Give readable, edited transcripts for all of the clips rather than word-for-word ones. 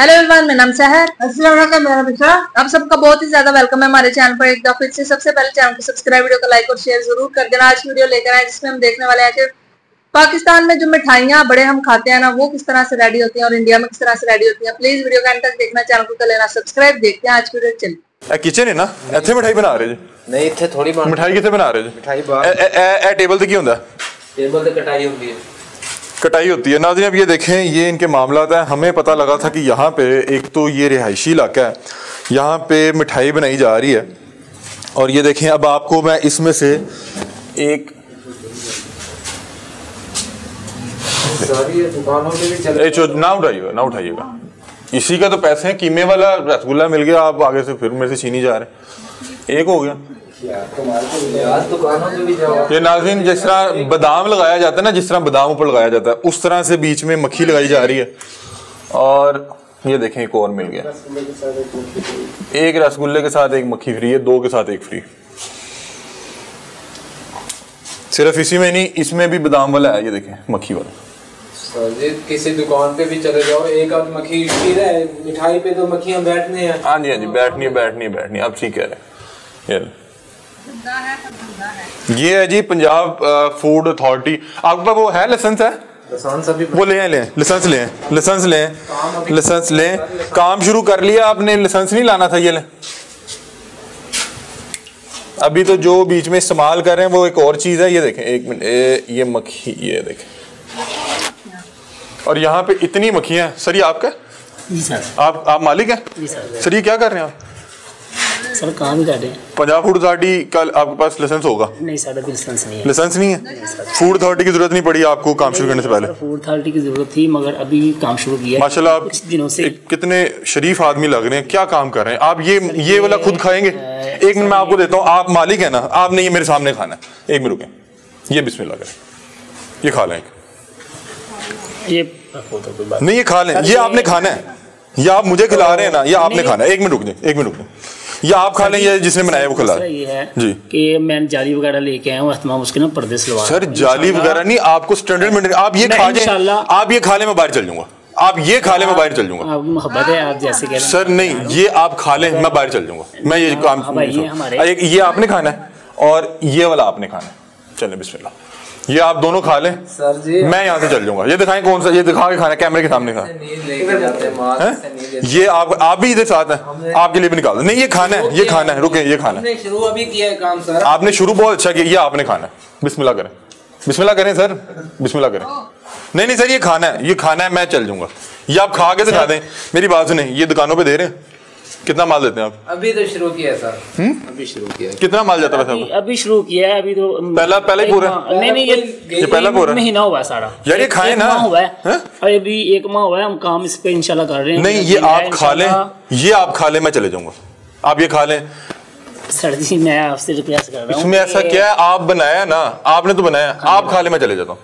Hello everyone, मेरा नाम सहर। आप सबका बहुत ही ज्यादा वेलकम है हमारे चैनल पर एक दफा फिर से। सबसे पहले चैनल को सब्सक्राइब, वीडियो को लाइक और शेयर जरूर कर देना। आज वीडियो लेकर आए जिसमें हम देखने वाले हैं कि पाकिस्तान में जो मिठाइयाँ बड़े हम खाते हैं ना, वो किस तरह से रेडी होती हैं और इंडिया में किस तरह से रेडी होती हैं। प्लीज वीडियो का एंड तक देखना, चैनल को कर लेना सब्सक्राइब। देखते हैं आज वीडियो। चलिए किचन है ना, ਇੱਥੇ ਮਿਠਾਈ ਬਣਾ ਰਹੇ ਜੀ? ਨਹੀਂ ਇੱਥੇ ਥੋੜੀ ਬਣ ਮਿਠਾਈ ਕਿੱਥੇ ਬਣਾ ਰਹੇ ਜੀ? ਮਿਠਾਈ ਬਾਹਰ ਇਹ ਟੇਬਲ ਤੇ ਕੀ ਹੁੰਦਾ? टेबल पे कटाई होती है। कटाई होती है। नाज़रीन अब ये देखें, ये इनके मामलात है। हमें पता लगा था कि यहाँ पे एक तो ये रिहायशी इलाका है, यहाँ पे मिठाई बनाई जा रही है। और ये देखें, अब आपको मैं इसमें से एक ना उठाइएगा, इसी का तो पैसे हैं। कीमे वाला रसगुल्ला मिल गया, आप आगे से फिर मेरे से छीनी जा रहे हैं। एक हो गया ये। नाज़रीन जिस तरह बादाम लगाया जाता है ना, जिस तरह बादाम ऊपर लगाया जाता है, उस तरह से बीच में मक्खी लगाई जा रही है। और ये देखें, एक और मिल गया। एक रसगुल्ले के साथ एक मक्खी फ्री है, दो के साथ एक फ्री। सिर्फ इसी में नहीं, इसमें भी बादाम वाला है। ये देखें, मक्खी वाला। किसी दुकान पे भी चले जाओ, एक आध मक्खी है। मिठाई पे तो मक्खियां बैठने हैं। हाँ जी, हाँ जी, बैठनी। आप ठीक कह रहे हैं। ये है जी पंजाब फूड अथॉरिटी। आपके पास वो है, लाइसेंस है? वो लें लाइसेंस लें। काम शुरू कर लिया आपने, लाइसेंस नहीं लाना था। ये लें। अभी तो जो बीच में इस्तेमाल कर रहे हैं वो एक और चीज है। ये देखें, एक मिनट, ये मक्खी, ये देखें। और यहाँ पे इतनी मक्खियां हैं। सर ये आपका? जी सर। आप मालिक हैं? जी सर। सर ये क्या कर रहे हैं आप? सर काम ही कर रहे हैं। पंजाब फूड अथॉरिटी का आपके पास लाइसेंस होगा? नहीं सर, अभी लाइसेंस नहीं है। लाइसेंस नहीं है? फूड अथॉरिटी की जरूरत नहीं पड़ी आपको काम शुरू करने से पहले? फूड अथॉरिटी की जरूरत थी, मगर अभी काम शुरू किया। माशाल्लाह, आप कुछ दिनों से कितने शरीफ आदमी लग रहे हैं। क्या काम कर रहे हैं आप? ये वाला खुद खाएंगे? एक मिनट मैं आपको देता हूँ, आप मालिक है ना, आपने ये मेरे सामने खाना है। एक मिनट रुके, ये बिस्मिल्लाह करें, ये खा लें। ये नहीं, ये खा लें। ये आपने खाना है, या आप मुझे खिला रहे हैं ना, या आपने खाना है? एक मिनट रुक जाए, या आप खा लें, ये जिसने बनाया वो खिला। ये है जी कि मैं जाली वगैरह लेके आया हूँ, तमाम उसके ना पर्दे सलवार। सर जाली वगैरह नहीं, आपको स्टैंडर्ड मेंटेन। आप ये खा जाए, आप ये खा ले, मैं बाहर चल जाऊंगा। आप ये खा ले, मैं बाहर चल जाऊंगा। आपकी मोहब्बत है, आप जैसे कह रहे हैं। सर नहीं, ये आप खा लें, मैं बाहर चल जाऊंगा। मैं ये काम, ये आपने खाना है और ये वाला आपने खाना है। चलें बिस्मिल्लाह, ये आप दोनों खा लें। सर जी मैं यहाँ से चल जाऊंगा। ये दिखाएं कौन सा, ये दिखा के खाना, कैमरे के सामने खा। ये आप भी इधर साथ हैं, आपके लिए भी निकाल दो। नहीं, ये खाना है, ये खाना है। रुके, ये खाना है। शुरू अभी किया है काम सर। आपने शुरू बहुत अच्छा किया। ये आपने खाना है। बिस्मिल्लाह करें सर, बिस्मिल्लाह करें। नहीं सर, ये खाना है, मैं चल जाऊंगा। ये आप खा के दिखा दें। मेरी बात सुने, ये दुकानों पे दे रहे हैं? कितना माल देते हैं आप? अभी तो शुरू किया है सर। अभी शुरू किया है। कितना माल जाता है? अभी शुरू किया है। अभी तो पहला ही पूरा? नहीं, ये पहला पूरा महीना हुआ है सारा। यार ये खाए ना, हुआ है अभी 1 माह हुआ है। हम काम इस पे इंशाल्लाह कर रहे हैं। नहीं, ये आप खा लें, मैं चले जाऊंगा। आप ये खा लें। सर जी मैं आपसे रिक्वेस्ट कर रहा हूँ। इसमें ऐसा क्या है, आप बनाया ना, आपने तो बनाया। आप खा ले, मैं चले जाता हूँ।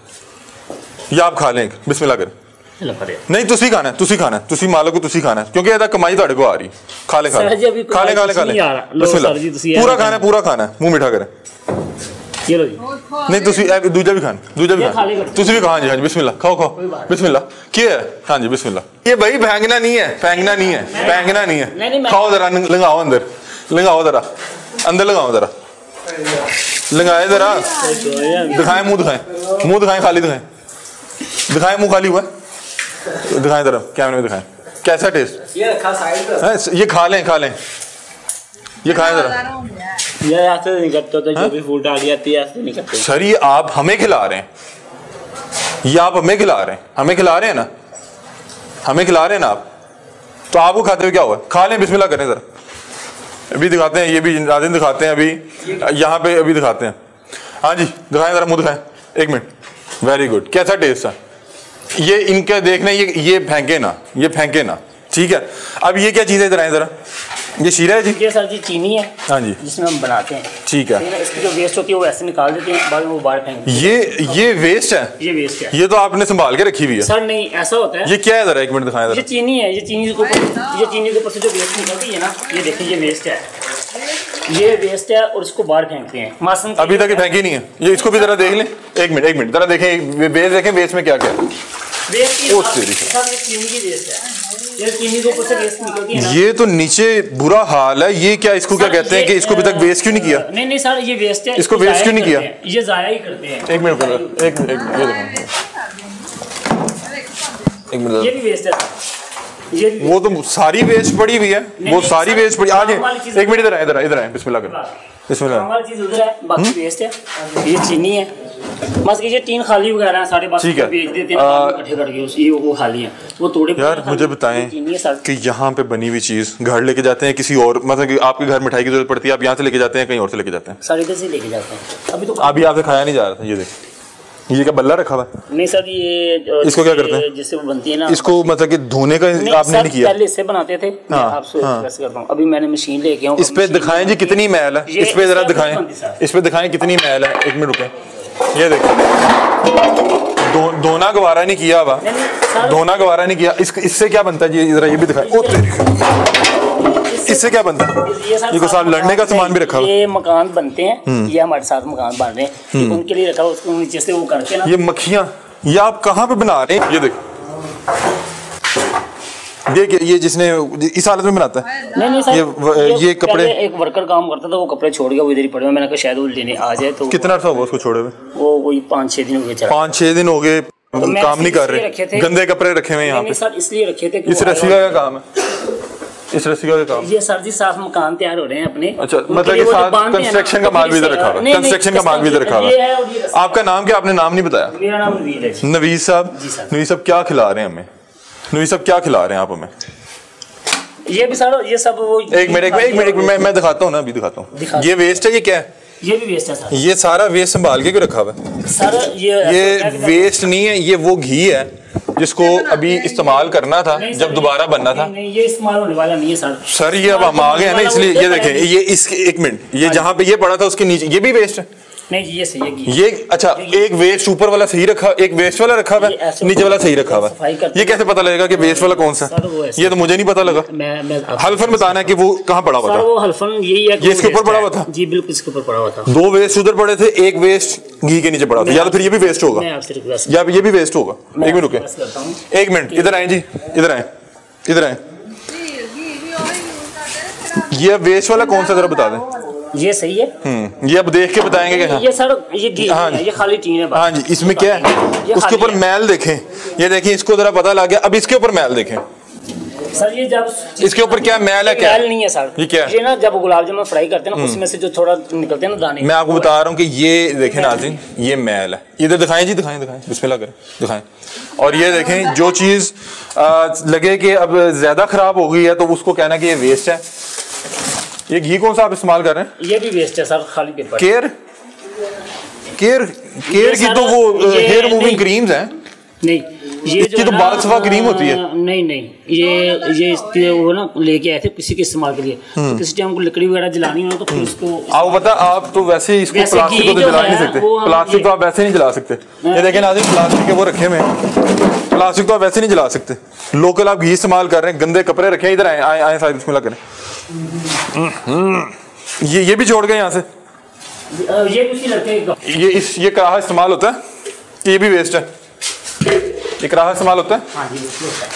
ये आप खा लें, बिस्मिल्लाह करें। नहीं, तुसी खाना है, तुसी मालो को तुसी खाना है, क्योंकि ऐसा कमाई ਤੁਹਾਡੇ को आ रही। खा ले बिस्मिल्लाह। पूरा खाना है, मुंह मीठा करें। ये लो जी। नहीं तुसी दूजा भी खाना, तुसी भी खाओ। जी बिस्मिल्लाह, खाओ बिस्मिल्लाह। क्या है? हाँ जी बिस्मिल्लाह। ये भाई फेंकना नहीं है। खाओ जरा, लगाओ अंदर, लगाओ जरा, अंदर लगाओ जरा, लगाए जरा। दिखाएं, मुंह दिखाएं, खाली दिखाएं, मुंह खाली हुआ है। दिखाएं जरा, कैमरे में दिखाएं कैसा टेस्ट। ये रखा साइड पे। ये खा लें, ये खाएं जरा। ये ऐसे नहीं करते तो जो भी फूड डाली जाती है ऐसे नहीं करते। सर ये आप हमें खिला रहे हैं, हमें खिला रहे हैं ना, आप तो आपको खाते हुए क्या हुआ? खा लें, बिस्मिल्लाह करें जरा। अभी दिखाते हैं, ये भी नाज़रीन दिखाते हैं। अभी यहाँ पे अभी दिखाते हैं। हाँ जी दिखाएं जरा, मुंह दिखाएं। 1 मिनट, वेरी गुड। कैसा टेस्ट है? ये इनका देखना, ये फेंके ना, ठीक है। अब ये क्या चीज़ है, इधर आए जरा। ये शीरा है जी? ये सर जी चीनी है। हाँ जी, जिसमें हम बनाते हैं। ठीक है। इसकी जो वेस्ट होती है वो ऐसे निकाल देते हैं, बाद में वो बाहर फेंक देते हैं। ये वेस्ट है? ये वेस्ट है। ये तो आपने संभाल के रखी हुई है। सर नहीं, ऐसा होता है। ये क्या है जरा, 1 मिनट दिखाएं जरा। ये चीनी है। ये चीनी के ऊपर से जो वेस्ट निकलती है ना, ये देखिए, ये वेस्ट है और इसको बाहर फेंकते हैं। मासूम अभी तक फेंकी नहीं है। ये इसको भी जरा देख लें। 1 मिनट जरा देखें, वेस्ट देखें, वेस्ट में क्या क्या है। ये तो नीचे बुरा हाल है। ये क्या, इसको क्या कहते हैं कि इसको अभी तक वेस्ट क्यों नहीं किया? नहीं सर, ये वेस्ट है, इसको वेस्ट क्यों नहीं किया? ये जाया ही करते हैं। एक मिनट, ये भी वेस्ट है सर। ये वो तो सारी वेस्ट पड़ी हुई है, वो सारी वेस्ट पड़ी। आज एक मिनट, इधर आए बिस्मिल्लाह कर, बिस्मिल्लाह। चीज उधर है, बाकी वेस्ट है। ये चीनी है, बस ये टीन खाली वगैरह है, साढ़े पास ठीक है। बेच देते हैं इकट्ठे करके, ये वो खाली है, वो थोड़े। यार मुझे बताएं कि यहाँ पे बनी हुई चीज घर लेके जाते हैं किसी और, मतलब कि आपके घर मिठाई की जरूरत पड़ती है, आप यहाँ से लेके जाते हैं कहीं और से लेके जाते हैं? सारे इधर से लेके जाते हैं। अभी तो अभी आपसे खाया नहीं जा रहा था। ये देख, ये क्या बल्ला रखा हुआ है? नहीं सर, ये इसको क्या करते हैं? जिससे वो बनती है ना, इसको मतलब कि धोने का आपने नहीं किया? पहले इससे बनाते थे। आपसे करता हूँ, अभी मैंने मशीन लेके आऊँ। इस पे दिखाएं जी कितनी मैल है, इस पे जरा दिखाएं, इस पे दिखाएं कितनी मैल है। एक मिनट रुके, ये देखो, धोना गवारा नहीं किया हुआ, धोना गवारा नहीं किया। इससे क्या बनता है जी? जरा ये भी दिखाएं। ओ तेरी, इससे क्या बनता है? ये को साथ लड़ने का सामान भी रखा हुआ। ये मकान बनते हैं, ये हमारे साथ मकान बन रहे हैं, उनके लिए रखा हुआ, उसको नीचे से वो करके ना। ये मक्खियां, ये आप कहाँ पे बना रहे हैं? ये देखो, देखिए ये जिसने इस हालत में बनाता है। नहीं सर, ये कपड़े, एक वर्कर काम करता था, वो कपड़े छोड़ गया, वो इधर ही पड़े हुए। मैंने कहा शायद वो लेने आ जाए। तो कितना अर्सा हुआ उसको छोड़े हुए? वो कोई 5-6 दिन हो गए। 5-6 दिन हो गए, काम नहीं कर रहे, गंदे कपड़े रखे हुए यहाँ पे। सर इसलिए रखे थे। इस रस्सी का क्या काम है? इस रस्सी का काम, ये सर जी साफ मकान तैयार हो रहे हैं अपने। अच्छा, मतलब कि साथ कंस्ट्रक्शन का माल भी इधर रखा हुआ है, कंस्ट्रक्शन का माल भी इधर रखा हुआ है। आपका नाम क्या? आपने नाम नहीं बताया। मेरा नाम नवीद है। नवीद साहब, नवीद साहब क्या खिला रहे हैं हमें? नवीद साहब क्या खिला रहे हैं आप हमें? ये भी सर, ये सब वो एक मिनट मैं दिखाता हूँ ना, अभी दिखाता हूँ। ये वेस्ट है, ये क्या है? ये भी वेस्ट है सर। ये सारा वेस्ट संभाल के क्यों रखा हुआ है सर? ये वेस्ट नहीं है, ये वो घी है जिसको अभी इस्तेमाल करना था जब दोबारा बनना था। नहीं, ये इस्तेमाल होने वाला नहीं है सर। सर ये अब हम आ गए हैं ना, इसलिए ये देखें, ये इसके एक मिनट, ये जहाँ पे ये पड़ा था उसके नीचे ये भी वेस्ट है। नहीं ये सही है। ये अच्छा, एक वेस्ट ऊपर वाला सही रखा, एक वेस्ट वाला रखा हुआ है, नीचे वाला सही रखा हुआ है। ये कैसे पता लगेगा कि वेस्ट वाला कौन सा? ये तो मुझे नहीं पता लगा। हल्फन बताना है कि वो कहाँ पड़ा हुआ था। वो हल्फन यही है, ये इसके ऊपर पड़ा हुआ था। जी बिल्कुल, इसके ऊपर पड़ा हुआ था। 2 वेस्ट उधर पड़े थे, एक वेस्ट घी के नीचे पड़ा था। या तो फिर ये भी वेस्ट होगा, या ये भी वेस्ट होगा। एक मिनट रुके, एक मिनट, इधर आए जी, इधर आए, इधर आए। ये वेस्ट वाला कौन सा जरा बता दें। ये सही है। ये अब देख के बताएंगे कि हाँ। ये सर, ये घी है, ये खाली टीन है। हाँ जी, इसमें क्या है? उसके ऊपर मैल देखें, ये देखें, इसको जरा पता लग गया। अब इसके ऊपर मैल देखें सर, ये जब इसके ऊपर क्या मैल है? क्या मैल नहीं है सर, ये क्या है? ये ना जब गुलाब जामुन फ्राई करते हैं ना, उसमें से जो थोड़ा निकलते हैं ना दाने। मैं आपको बता रहा हूँ कि ये देखें नाज़रीन, ये मैल है। इधर दिखाएं जी, दिखाएं बिस्मिल्लाह करें, दिखाएं। और ये देखें, जो चीज़ लगे कि अब ज्यादा खराब हो गई है तो उसको कहना कि ये वेस्ट है। ये घी कौन सा आप इस्तेमाल कर रहे हैं? ये भी वेस्ट है सर, खाली पेपर। केयर की तो वो हेयर रिमूविंग क्रीम्स हैं। नहीं, ये इसकी तो बाल सफा क्रीम होती है। नहीं, ये इसके वो ना लेके आए थे किसी के इस्तेमाल के लिए। तो किसी टाइम को लकड़ी वगैरह जलानी हो तो फिर उसको आप बता, आप तो वैसे ही इसको प्लास्टिक को तो जला नहीं सकते। प्लास्टिक तो आप वैसे नहीं जला सकते। ये देखें नाज़रीन, प्लास्टिक के वो रखे हुए हैं, प्लास्टिक तो आप वैसे नहीं जला सकते। लोकल आप घी इस्तेमाल कर रहे हैं, गंदे कपड़े रखे हैं। इधर आए साइड बिस्मिल्लाह करें। ये भी छोड़ गए यहाँ से। ये उसी लड़के ये कराहा इस्तेमाल होता है, ये भी वेस्ट है। ये कराहा इस्तेमाल होता है।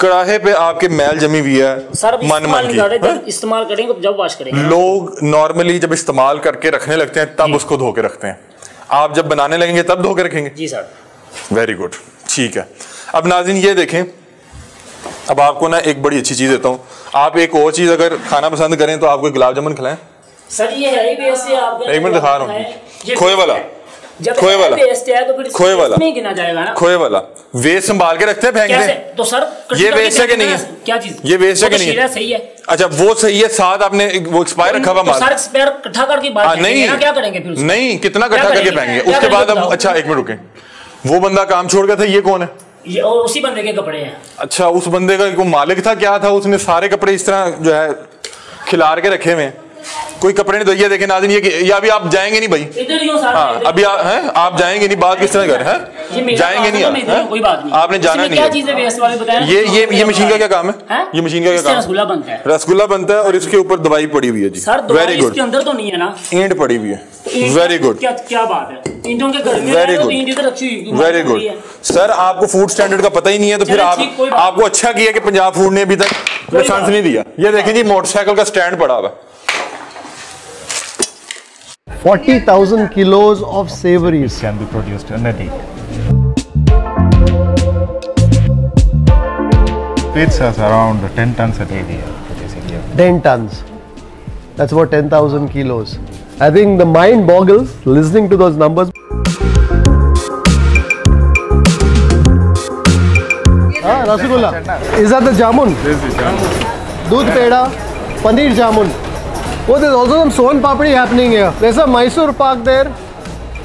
कड़ाहे पे आपके मैल जमी हुई है, मन की। इस्तेमाल करेंगे जब वॉश करेंगे। लोग नॉर्मली जब इस्तेमाल करके रखने लगते हैं तब उसको धो के रखते हैं। आप जब बनाने लगेंगे तब धो के रखेंगे? जी सर। वेरी गुड, ठीक है। अब नाज़रीन ये देखें, अब आपको ना एक बड़ी अच्छी चीज़ देता हूँ। आप एक और चीज़ अगर खाना पसंद करें तो आपको गुलाब जामुन खिलाएं। सर ये है ही बेस्ट है। आप एक मिनट दिखा रहा हूँ, खोए वाला, खोए वाला, खोए वाला, गिना जाएगा ना। खोए वाला वेस्ट संभाल के रखते हैं, फेंक दें तो सर ये वेस्ट है कि नहीं है? क्या चीज? ये वेस्ट है कि नहीं है? सही है। अच्छा वो सही है, साथ आपने वो एक्सपायर रखा हुआ माल। सर एक्सपायर इकट्ठा करके बात नहीं, क्या करेंगे फिर? नहीं, कितना इकट्ठा करके फेंकेंगे उसके बाद? अब अच्छा एक मिनट रुके, वो बंदा काम छोड़ गया था, ये कौन है? ये और उसी बंदे के कपड़े हैं। अच्छा, उस बंदे का को मालिक था क्या था? उसने सारे कपड़े इस तरह जो है खिलार के रखे हुए हैं। कोई कपड़े नहीं धोइए। देखें नाज़रीन, ये अभी आप जाएंगे नहीं भाई। इधर ही हो साहब। हाँ अभी आप जाएंगे नहीं, बात किस तरह करें हैं? जाएंगे नहीं आप, कोई बात नहीं, आपने जाना नहीं। क्या चीज़ें वेस्ट वाले बताएं। ये मशीन का क्या काम है? ये मशीन का क्या काम? रसगुल्ला बनता है। रसगुल्ला बनता है और इसके ऊपर दवाई पड़ी हुई है जी। सर दवाई इसके अंदर तो नहीं है ना? ईंट पड़ी हुई है। Very good. क्या बात है, ईंटों के घर में very good, very good. Sir आपको फूड स्टैंडर्ड का पता ही नहीं है तो फिर आपको अच्छा किया कि पंजाब फूड ने अभी तक लाइसेंस नहीं दिया। ये देखें जी, मोटरसाइकिल का स्टैंड पड़ा हुआ। 40,000 kilos of savories can be produced in a day. It's around 10 tons a day we are producing here. 10 tons. That's about 10,000 kilos. I think the mind boggles listening to those numbers. Rasgulla. Is that the jamun? This is the jamun. Doodh peda, paneer jamun. Oh, there's also some son papdi happening here. There's some Mysore Pak there.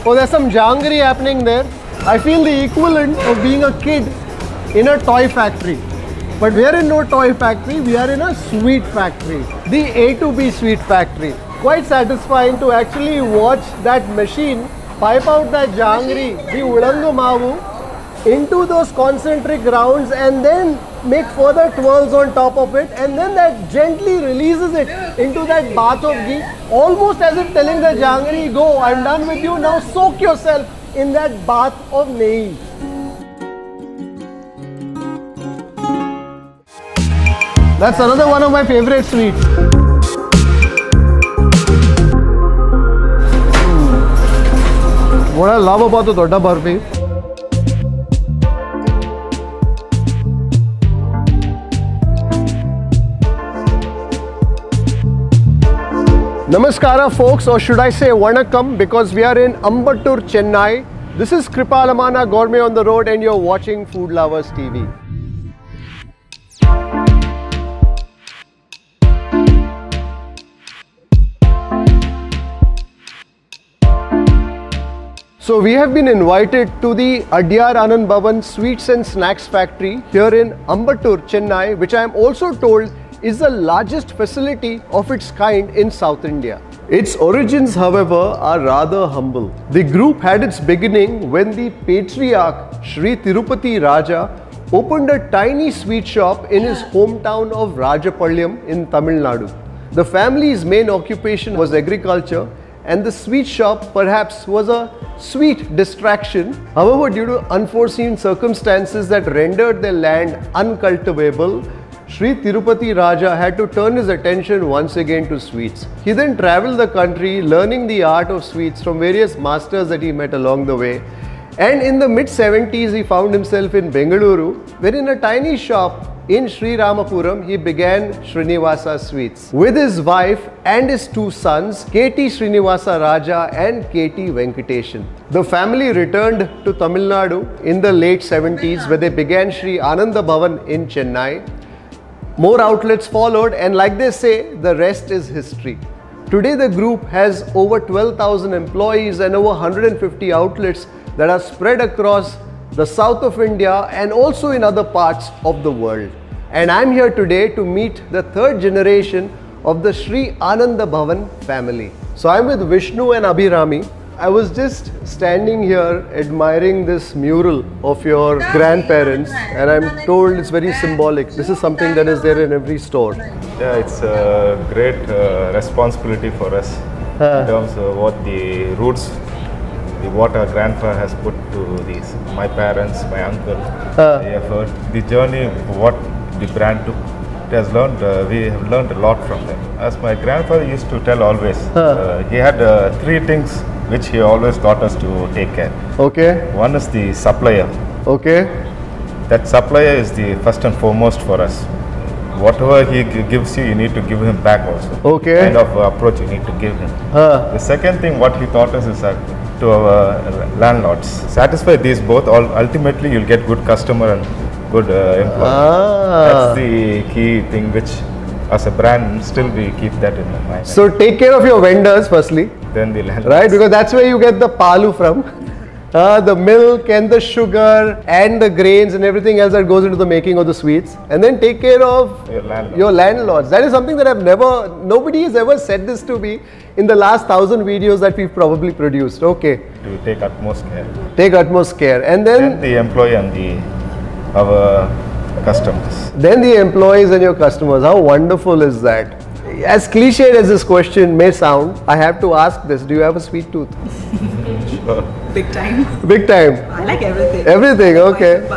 Oh, there's some jangri happening there. I feel the equivalent of being a kid in a toy factory. But we are in no toy factory, we are in a sweet factory. The A to B sweet factory. Quite satisfying to actually watch that machine pipe out that jangri, the udangu mavu, into those concentric rounds and then make further twirls on top of it, and then that gently releases it into that bath of ghee, almost as if telling the jangri, go, I'm done with you, now soak yourself in that bath of nehi. That's another one of my favorite sweets. What I love about the Dodda Barfi, Namaskara folks, or should I say Vanakkam, because we are in Ambattur, Chennai. This is Kripalamana Gourmet on the Road and you're watching Food Lovers TV. So we have been invited to the Adyar Anand Bhavan Sweets and Snacks Factory here in Ambattur, Chennai, which I am also told is the largest facility of its kind in South India. Its origins, however, are rather humble. The group had its beginning when the patriarch Sri Tirupati Raja opened a tiny sweet shop in his hometown of Rajapalyam in Tamil Nadu. The family's main occupation was agriculture, and the sweet shop perhaps was a sweet distraction. However, due to unforeseen circumstances that rendered their land uncultivable, Sri Tirupati Raja had to turn his attention once again to sweets. He then travelled the country learning the art of sweets from various masters that he met along the way. And in the mid-70s, he found himself in Bengaluru, where in a tiny shop in Sri Ramapuram, he began Srinivasa Sweets with his wife and his two sons, KT Srinivasa Raja and KT Venkateshan. The family returned to Tamil Nadu in the late 70s, where they began Sri Ananda Bhavan in Chennai. More outlets followed, and like they say, the rest is history. Today, the group has over 12,000 employees and over 150 outlets that are spread across the south of India and also in other parts of the world. And I'm here today to meet the third generation of the Sri Ananda Bhavan family. So I'm with Vishnu and Abhirami. I was just standing here admiring this mural of your grandparents, and I'm told it's very symbolic. This is something that is there in every store. Yeah, it's a great responsibility for us in terms of what the roots, what our grandfather has put to these, my parents, my uncle, the effort, the journey, what the brand took. It has learned, we have learned a lot from them. As my grandfather used to tell always, he had three things which he always taught us to take care. Okay. One is the supplier. Okay. That supplier is the first and foremost for us. Whatever he gives you, you need to give him back also. Okay. Kind of approach you need to give him. The second thing what he taught us is to our landlords. Satisfy these both, ultimately you'll get good customer and good employee. That's the key thing which as a brand still we keep that in mind. So take care of your vendors firstly. Then the landlords. Right, because that's where you get the palu from. The milk and the sugar and the grains and everything else that goes into the making of the sweets, and then take care of your landlords. That is something that nobody has ever said this to me in the last 1,000 videos that we've probably produced. Okay. To take utmost care. Take utmost care. And then the employee and our customers. Then the employees and your customers. How wonderful is that? As cliched as this question may sound, I have to ask this. Do you have a sweet tooth? Big time. Big time. I like everything. Everything, okay.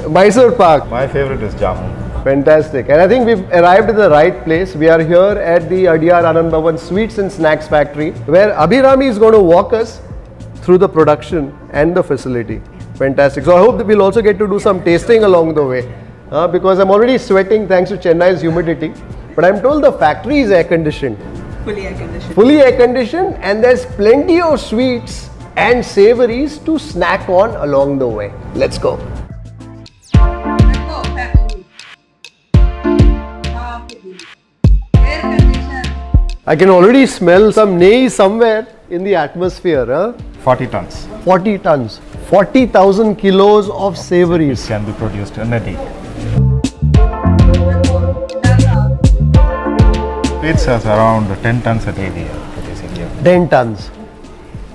Mysore Pak. My favorite is jamun. Fantastic. And I think we've arrived at the right place. We are here at the Adyar Anand Bhavan Sweets and Snacks Factory, where Abhirami is going to walk us through the production and the facility. Fantastic. So I hope that we'll also get to do some tasting along the way, because I'm already sweating thanks to Chennai's humidity. But I'm told the factory is air conditioned. Fully air conditioned. Fully air conditioned, and there's plenty of sweets and savories to snack on along the way. Let's go. I can already smell some nehi somewhere in the atmosphere. 40 tons. 40 tons. 40,000 kilos of savories. Can be produced in a day. Sweets are around 10 tons a day we are producing here. 10 tons.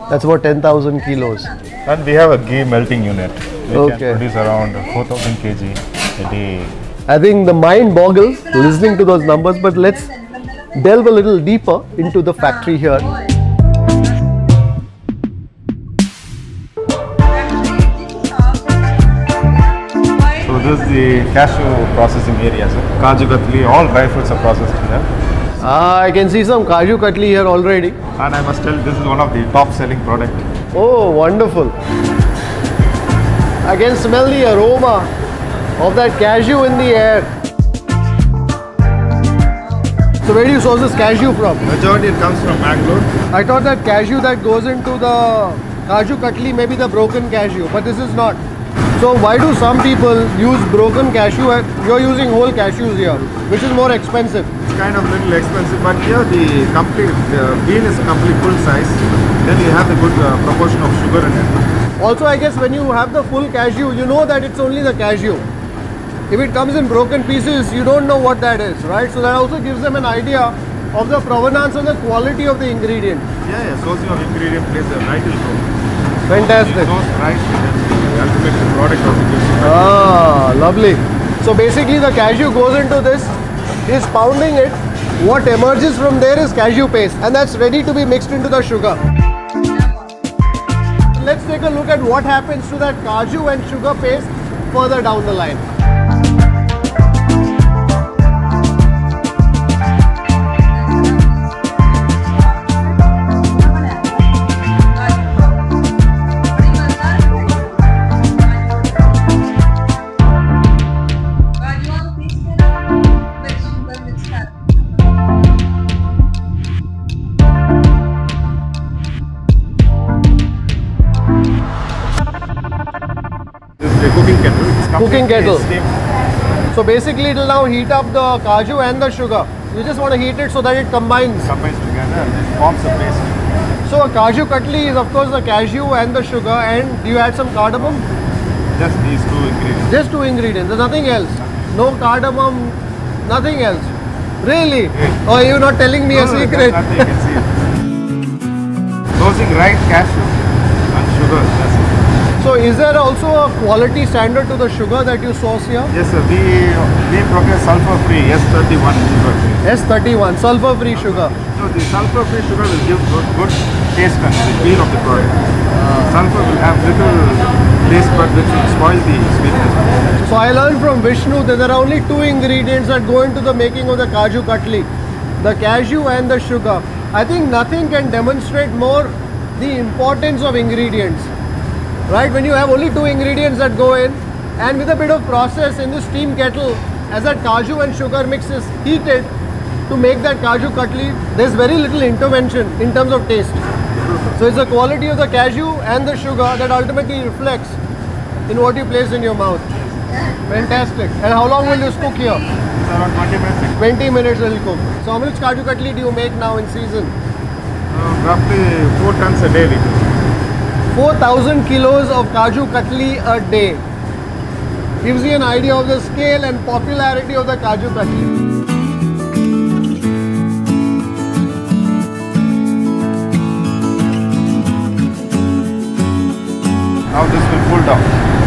That's about 10,000 kilos. And we have a ghee melting unit. We Okay. can produce around 4,000 kg a day. I think the mind boggles listening to those numbers, but let's delve a little deeper into the factory here. So this is the cashew processing area. So Kaju Katli, all dry fruits are processed here. I can see some Kaju Katli here already. And I must tell, this is one of the top selling products. Oh, wonderful. I can smell the aroma of that cashew in the air. So where do you source this cashew from? Majority it comes from Bangalore. I thought that cashew that goes into the Kaju Katli may be the broken cashew, but this is not. So why do some people use broken cashew? You're using whole cashews here, which is more expensive. It's kind of little expensive, but here the bean is complete full size. Then you have the good proportion of sugar in it. Also, I guess when you have the full cashew, you know that it's only the cashew. If it comes in broken pieces, you don't know what that is, right? So that also gives them an idea of the provenance and the quality of the ingredient. Yeah, sourcing of ingredient plays a vital role. Fantastic. You source right, the ultimate product also gives you. Ah, lovely. So basically the cashew goes into this, is pounding it. What emerges from there is cashew paste, and that's ready to be mixed into the sugar. Let's take a look at what happens to that cashew and sugar paste further down the line. Cooking kettle. So basically it will now heat up the cashew and the sugar. You just want to heat it so that it combines. Combines together and it forms a paste. So a cashew katli is of course the cashew and the sugar, and do you add some cardamom? Just these two ingredients. Just two ingredients, there's nothing else. No cardamom, nothing else. Really? Yeah. Oh, you're not telling me a secret. Nothing, you can see it. Sourcing right cashew and sugar. That's it. So is there also a quality standard to the sugar that you source here? Yes, sir. We procure sulfur-free S31 sugar. S31, sulfur-free sugar. So the sulfur-free sugar will give good taste and the feel of the product. Sulfur will have little taste, but which will spoil the sweetness. So I learned from Vishnu that there are only two ingredients that go into the making of the Kaju Katli. The cashew and the sugar. I think nothing can demonstrate more the importance of ingredients. Right, when you have only two ingredients that go in, and with a bit of process in the steam kettle, as that cashew and sugar mix is heated to make that Kaju Katli, there's very little intervention in terms of taste. So it's the quality of the cashew and the sugar that ultimately reflects in what you place in your mouth. Fantastic. And how long will this cook here? It's around 20 minutes. 20 minutes it will cook. So how much Kaju Katli do you make now in season? Roughly 4 tons a day we do. 4,000 kilos of Kaju Katli a day. Gives you an idea of the scale and popularity of the Kaju Katli. Now this will pull down.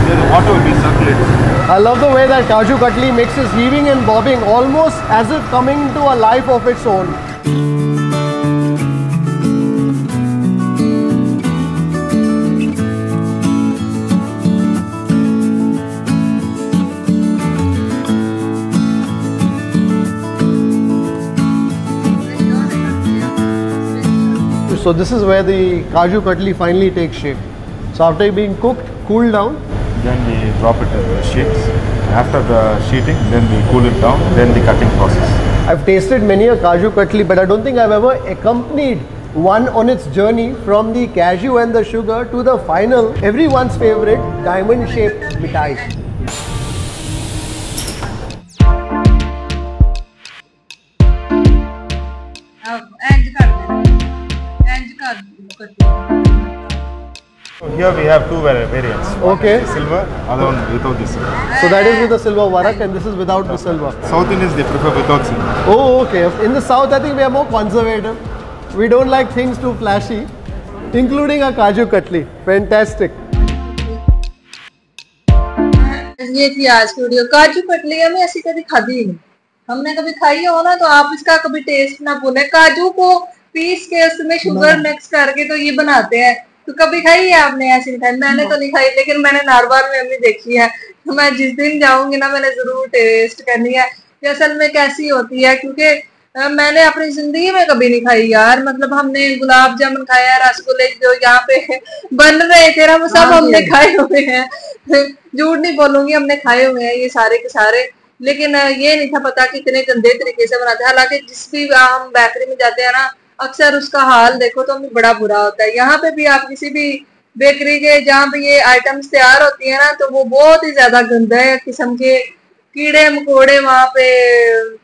Then the water will be circulating. I love the way that Kaju Katli mix is heaving and bobbing, almost as if coming to a life of its own. So this is where the Kaju Katli finally takes shape. So after being cooked, cooled down, Then we drop it sheets. After the sheeting, then we cool it down. Then the cutting process. I've tasted many a Kaju Katli, but I don't think I've ever accompanied one on its journey from the cashew and the sugar to the final, everyone's favorite diamond-shaped mithai. So here we have two variants. One Okay. is the silver, other one without the silver. So that is with the silver varak and this is without the silver. South Indians they prefer without silver. Oh, okay. In the south, I think we are more conservative. We don't like things too flashy, including a Kaju Katli. Fantastic. ये थी आज की video. Kaju katli हमें ऐसी कभी खाधी ही नहीं। हमने कभी खाई हो ना तो आप इसका कभी टेस्ट ना भूलें। काजू को पीस के उसमें शुगर मिक्स करके तो ये बनाते हैं, तो कभी खाई है आपने ऐसी मिठाई? मैंने तो नहीं खाई, लेकिन मैंने नारबार में अभी देखी है। तो मैं जिस दिन जाऊंगी ना मैंने जरूर टेस्ट करनी है कि असल में कैसी होती है, क्योंकि मैंने अपनी जिंदगी में कभी नहीं खाई यार। मतलब हमने गुलाब जामुन खाया, रसगुल्ले जो यहाँ पे बन रहे थे ना वो सब हमने खाए हुए हैं। झूठ नहीं बोलूंगी, हमने खाए हुए हैं ये सारे के सारे, लेकिन ये नहीं था पता कि इतने गंदे तरीके से बनाते हैं। हालांकि जिस भी हम बेकरी में जाते हैं ना, अक्सर उसका हाल देखो तो हमें बड़ा बुरा होता है। यहाँ पे भी आप किसी भी बेकरी के जहाँ पे ये आइटम्स तैयार होती है ना, तो वो बहुत ही ज्यादा गंदा है किस्म के कीड़े मकोड़े, वहां पे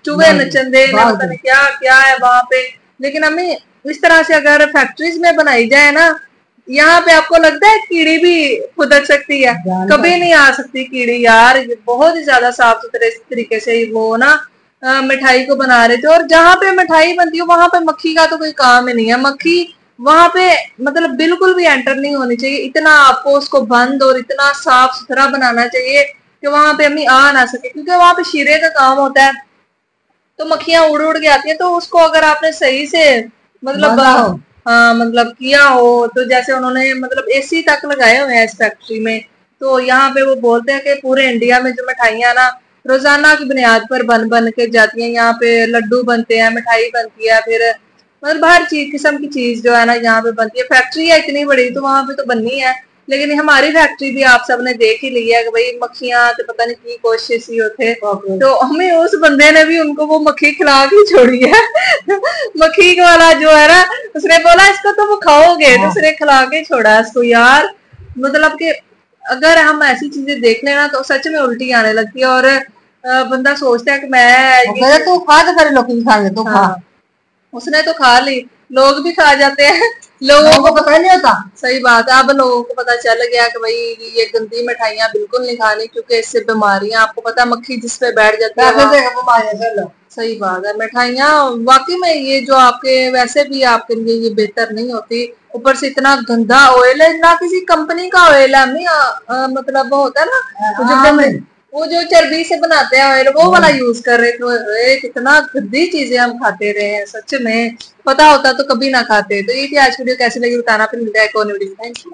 चूहे नचंदे, पता नहीं क्या क्या है वहां पे। लेकिन हमें इस तरह से अगर फैक्ट्रीज में बनाई जाए ना, यहाँ पे आपको लगता है कीड़ी भी खुदक सकती है? कभी नहीं आ सकती कीड़ी यार। बहुत ही ज्यादा साफ सुथरे तरीके से वो ना मिठाई को बना रहे थे। और जहाँ पे मिठाई बनती है वहां पे मक्खी का तो कोई काम ही नहीं है। मक्खी वहां पे मतलब बिल्कुल भी एंटर नहीं होनी चाहिए। इतना आपको उसको बंद और इतना साफ सुथरा बनाना चाहिए कि वहां पे हमें आ ना सके, क्योंकि वहां पे शीरे का काम होता है तो मक्खियां उड़ उड़ के आती है। तो उसको अगर आपने सही से मतलब हाँ मतलब किया हो, तो जैसे उन्होंने मतलब एसी तक लगाए हुए हैं इस फैक्ट्री में, तो यहाँ पे वो बोलते हैं कि पूरे इंडिया में जो मिठाइयाँ ना रोजाना की बुनियाद पर बन के जाती हैं। यहाँ पे लड्डू बनते हैं, मिठाई बनती है, फिर मतलब हर चीज किस्म की चीज जो है ना यहाँ पे बनती है। फैक्ट्री है इतनी बड़ी तो वहां पे तो बननी है, लेकिन हमारी फैक्ट्री भी आप सबने देख ही ली है कि भाई मक्खियां तो पता नहीं की कोशिश ही होते। तो हमें उस बंदे ने भी उनको वो मक्खी खिला के छोड़ी है। मक्खी वाला जो है ना, उसने बोला इसको तो वो खाओगे, तो उसने खिला के छोड़ा इसको यार। मतलब कि अगर हम ऐसी चीजें देख लेना तो सच में उल्टी आने लगती है और बंदा सोचता है कि मैं तो खा तो फिर लोग खा ले तो खा। उसने तो खा ली, लोग भी खा जाते हैं, लोगों को पता नहीं होता। सही बात है, अब लोगों को पता चल गया कि भाई ये गंदी मिठाइयाँ बिल्कुल नहीं खानी, क्योंकि इससे बीमारियां, आपको पता मक्खी जिस पे बैठ जाती है। सही बात है, मिठाइयाँ वाकई में ये जो आपके वैसे भी आपके लिए ये बेहतर नहीं होती। ऊपर से इतना गंदा ऑयल है, ना किसी कंपनी का ऑयल है, मतलब वो होता है ना वो जो चर्बी से बनाते हैं ऑयल, वो वाला यूज कर रहे थे। कितना गंदी चीजें हम खाते रहे हैं, सच में पता होता तो कभी ना खाते। तो ये थी आज वीडियो, कैसी लगी बताना, फिर मिलता है एक और वीडियो। Thank you.